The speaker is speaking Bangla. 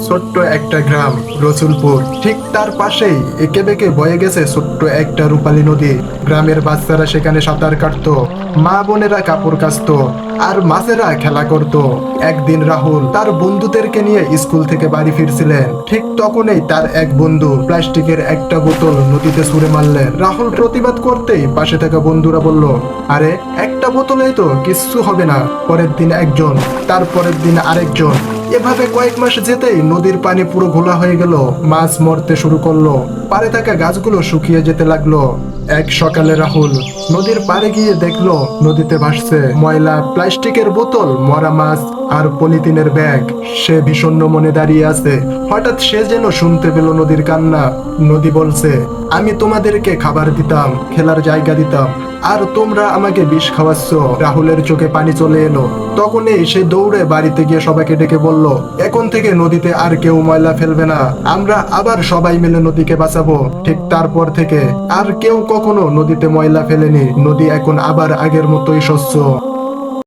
ছোট্ট একটা গ্রাম, রসুলপুর। ঠিক তার পাশেই এঁকে বেঁকে বয়ে গেছে ছোট্ট একটা রূপালী নদী। গ্রামের বাচ্চারা সেখানে সাঁতার কাটতো, মা বোনেরা কাপড় কাচতো, আর মাছেরা খেলা করত। একদিন রাহুল তার বন্ধুদেরকে নিয়ে স্কুল থেকে বাড়ি ফিরছিলেন। ঠিক তখনই তার এক বন্ধু প্লাস্টিকের একটা বোতল নদীতে ছুঁড়ে মারলেন। রাহুল প্রতিবাদ করতেই পাশে থাকা বন্ধুরা বলল, আরে একটা বোতলেই তো কিচ্ছু হবে না। পরের দিন একজন, তার পরের দিন আরেকজন। এভাবে কয়েক মাস যেতেই নদীর পানি পুরো ঘোলা হয়ে গেল, মাছ মরতে শুরু করলো, পাড়ে থাকা গাছগুলো শুকিয়ে যেতে লাগলো। এক সকালে রাহুল নদীর পাড়ে গিয়ে দেখলো নদীতে ভাসছে ময়লা প্লাস্টিকের বোতল, মরা মাছ আর পলিথিনের ব্যাগ। সে বিষণ্ণ মনে দাঁড়িয়ে আছে। হঠাৎ সে যেন শুনতে পেল নদীর কান্না। নদী বলছে, আমি তোমাদেরকে খাবার দিতাম, খেলার জায়গা দিতাম, আর তোমরা আমাকে বিষ খাওয়াচ্ছ। রাহুলের চোখে পানি চলে এলো। তখনই সে দৌড়ে বাড়িতে গিয়ে সবাইকে ডেকে বলল, এখন থেকে নদীতে আর কেউ ময়লা ফেলবে না, আমরা আবার সবাই মিলে নদীকে বাঁচাবো। ঠিক তারপর থেকে আর কেউ কখনো নদীতে ময়লা ফেলেনি। নদী এখন আবার আগের মতোই স্বচ্ছ।